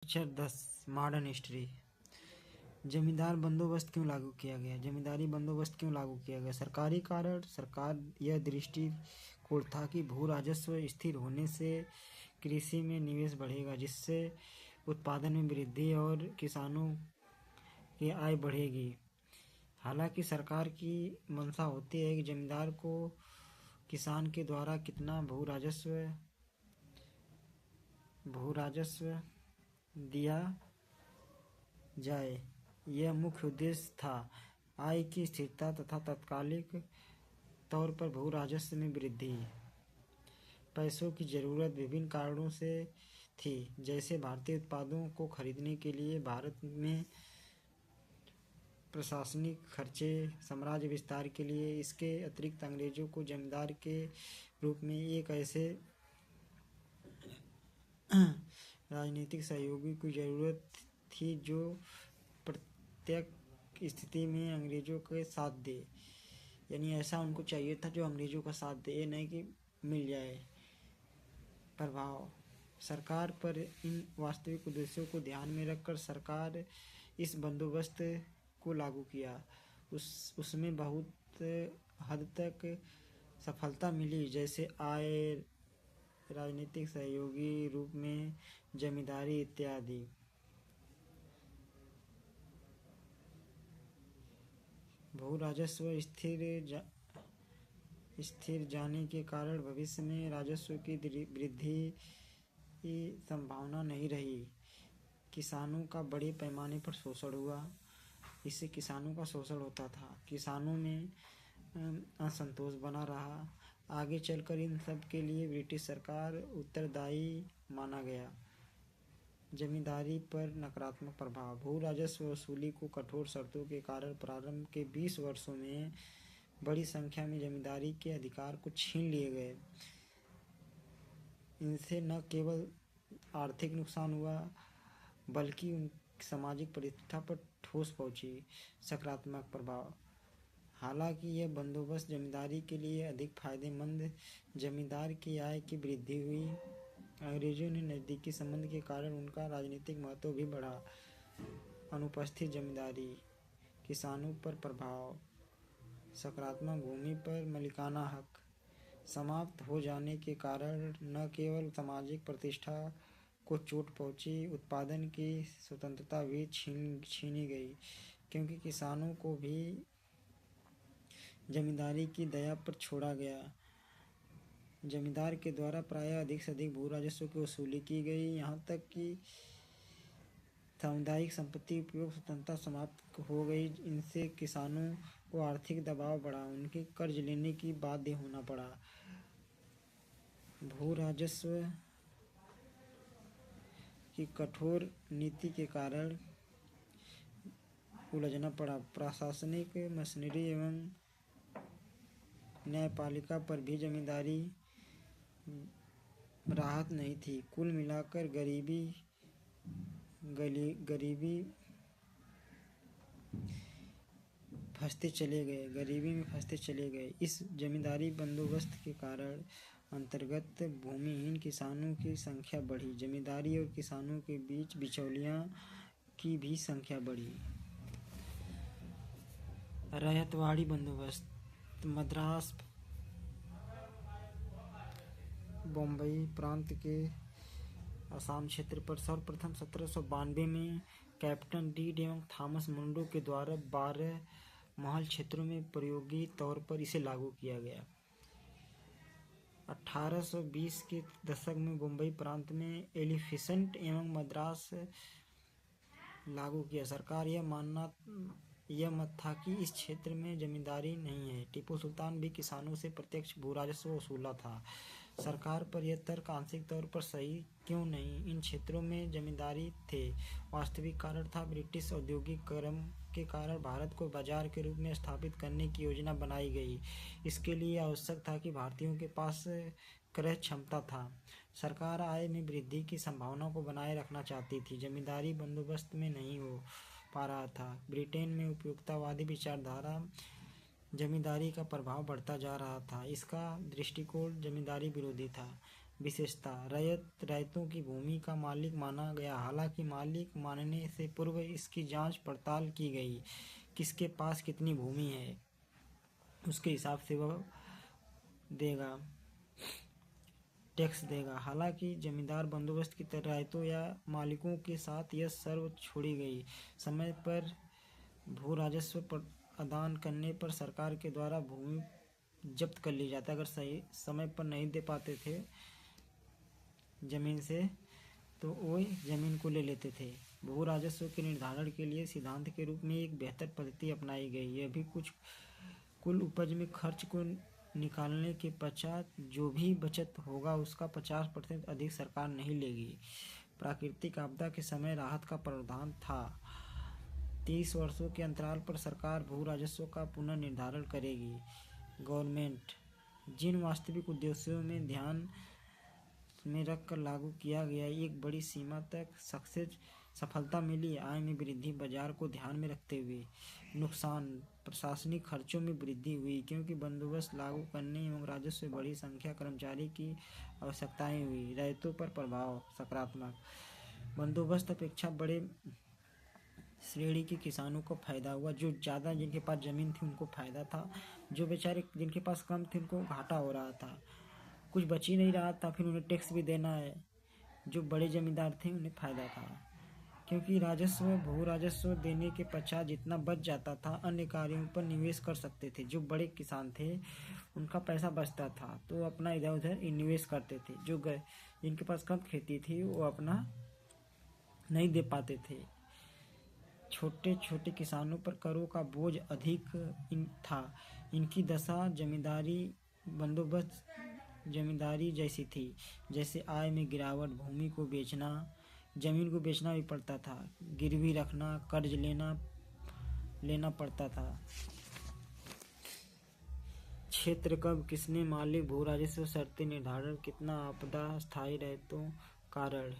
Lecture 10 modern history. जमींदार बंदोबस्त क्यों लागू किया गया? जमींदारी बंदोबस्त क्यों लागू किया गया? सरकारी कारण। सरकार यह दृष्टिकोण था कि भू राजस्व स्थिर होने से कृषि में निवेश बढ़ेगा, जिससे उत्पादन में वृद्धि और किसानों की आय बढ़ेगी। हालांकि सरकार की मंशा होती है कि जमींदार को किसान के द्वारा कितना भू राजस्व दिया जाए, यह मुख्य उद्देश्य था। आय की स्थिरता तथा तात्कालिक तौर पर भू राजस्व में वृद्धि। पैसों की जरूरत विभिन्न कारणों से थी, जैसे भारतीय उत्पादों को खरीदने के लिए भारत में प्रशासनिक खर्चे, साम्राज्य विस्तार के लिए। इसके अतिरिक्त अंग्रेजों को जमींदार के रूप में एक ऐसे राजनीतिक सहयोगी की जरूरत थी जो प्रत्येक स्थिति में अंग्रेजों के साथ दे। यानी ऐसा उनको चाहिए था जो अंग्रेजों का साथ दे, ये नहीं कि मिल जाए। प्रभाव। सरकार पर इन वास्तविक उद्देश्यों को ध्यान में रखकर सरकार इस बंदोबस्त को लागू किया। उसमें बहुत हद तक सफलता मिली, जैसे आय, राजनीतिक सहयोगी रूप में जमींदारी इत्यादि। भू राजस्व स्थिर जाने के कारण भविष्य में राजस्व की वृद्धि की संभावना नहीं रही। किसानों का बड़े पैमाने पर शोषण हुआ। इससे किसानों का शोषण होता था, किसानों में असंतोष बना रहा। आगे चलकर इन सब के लिए ब्रिटिश सरकार उत्तरदायी माना गया। जमींदारी पर नकारात्मक प्रभाव। भू राजस्व वसूली को कठोर शर्तों के कारण प्रारंभ के 20 वर्षों में बड़ी संख्या में जमींदारी के अधिकार को छीन लिए गए। इनसे न केवल आर्थिक नुकसान हुआ, बल्कि उनकी सामाजिक प्रतिष्ठा पर ठोस पहुंची। सकारात्मक प्रभाव। हालांकि यह बंदोबस्त जमींदारी के लिए अधिक फायदेमंद, जमींदार की आय की वृद्धि हुई। अंग्रेजों ने नज़दीकी संबंध के कारण उनका राजनीतिक महत्व भी बढ़ा। अनुपस्थित जमींदारी। किसानों पर प्रभाव। सकारात्मक। भूमि पर मालिकाना हक समाप्त हो जाने के कारण न केवल सामाजिक प्रतिष्ठा को चोट पहुंची, उत्पादन की स्वतंत्रता भी छीनी गई, क्योंकि किसानों को भी जमींदारी की दया पर छोड़ा गया। जमींदार के द्वारा प्रायः अधिक से अधिक भू राजस्व की वसूली की गई, यहाँ तक कि सामुदायिक संपत्ति उपयोग स्वतंत्रता समाप्त हो गई। इनसे किसानों को आर्थिक दबाव बढ़ा, उनके कर्ज लेने की बाध्य होना पड़ा। भू राजस्व की कठोर नीति के कारण उलझना पड़ा। प्रशासनिक मशीनरी एवं न्यायपालिका पर भी जमींदारी राहत नहीं थी। कुल मिलाकर गरीबी गरीबी में फंसते चले गए। इस जमींदारी बंदोबस्त के कारण अंतर्गत भूमिहीन किसानों की संख्या बढ़ी। जमींदारी और किसानों के बीच बिचौलियों की भी संख्या बढ़ी। रैयतवाड़ी बंदोबस्त। मद्रास, बम्बई प्रांत के असम क्षेत्र पर सर्वप्रथम 1792 में कैप्टन रीड एवं थॉमस मुंडो के द्वारा 12 महल क्षेत्रों में प्रायोगिक तौर पर इसे लागू किया गया। 1820 के दशक में बम्बई प्रांत में एलिफिसेंट एवं मद्रास लागू किया। सरकार यह मत था कि इस क्षेत्र में जमींदारी नहीं है। टीपू सुल्तान भी किसानों से प्रत्यक्ष भू राजस्व वसूला था। सरकार पर यह तर्क आंशिक तौर पर सही क्यों नहीं, इन क्षेत्रों में जमींदारी थे। वास्तविक कारण था ब्रिटिश औद्योगिकीकरण के कारण भारत को बाजार के रूप में स्थापित करने की योजना बनाई गई। इसके लिए आवश्यक था कि भारतीयों के पास क्रय क्षमता था। सरकार आय में वृद्धि की संभावना को बनाए रखना चाहती थी, जमींदारी बंदोबस्त में नहीं हो पा रहा था। ब्रिटेन में उपयोगितावादी विचारधारा जमींदारी का प्रभाव बढ़ता जा रहा था। इसका दृष्टिकोण जमींदारी विरोधी था। विशेषता। रैयतों की भूमि का मालिक माना गया, हालांकि मालिक मानने से पूर्व इसकी जांच पड़ताल की गई। किसके पास कितनी भूमि है उसके हिसाब से वह देगा, टैक्स देगा। हालांकि जमींदार बंदोबस्त की तरह रैयतों या मालिकों के साथ यह शर्त छोड़ी गई। समय पर भू राजस्व अदान करने पर सरकार के द्वारा भूमि जब्त कर ली जाती। अगर सही समय पर नहीं दे पाते थे जमीन से तो वो जमीन को ले लेते थे। भू राजस्व के निर्धारण के लिए सिद्धांत के रूप में एक बेहतर पद्धति अपनाई गई। यह भी कुछ कुल उपज में खर्च को निकालने के पश्चात जो भी बचत होगा उसका 50% अधिक सरकार नहीं लेगी। प्राकृतिक आपदा के समय राहत का प्रावधान था। 30 वर्षों के अंतराल पर सरकार भू राजस्व का पुनः निर्धारण करेगी। गवर्नमेंट जिन वास्तविक उद्देश्यों में ध्यान में रखकर लागू किया गया, एक बड़ी सीमा तक सफलता मिली। आय में वृद्धि बाजार को ध्यान में रखते हुए। नुकसान प्रशासनिक खर्चों में वृद्धि हुई क्योंकि बंदोबस्त लागू करने एवं राजस्व बड़ी संख्या कर्मचारी की आवश्यकताएं हुई। रैयतों पर प्रभाव सकारात्मक। बंदोबस्त अपेक्षा बड़े श्रेणी के किसानों को फायदा हुआ। जो ज़्यादा जिनके पास ज़मीन थी उनको फायदा था, जो बेचारे जिनके पास कम थी उनको घाटा हो रहा था, कुछ बच ही नहीं रहा था, फिर उन्हें टैक्स भी देना है। जो बड़े जमींदार थे उन्हें फायदा था क्योंकि भू राजस्व देने के पश्चात जितना बच जाता था अन्य कार्यों पर निवेश कर सकते थे। जो बड़े किसान थे उनका पैसा बचता था तो अपना इधर उधर निवेश करते थे। जो जिनके पास कम खेती थी वो अपना नहीं दे पाते थे। छोटे छोटे किसानों पर करों का बोझ अधिक था। इनकी दशा जमींदारी जैसी थी, जैसे आय में गिरावट, जमीन को बेचना भी पड़ता था, गिरवी रखना, कर्ज लेना पड़ता था। क्षेत्र कब किसने मालिक, भू राजस्व शर्तें निर्धारण, कितना आपदा, स्थायी रैयतों, कारण।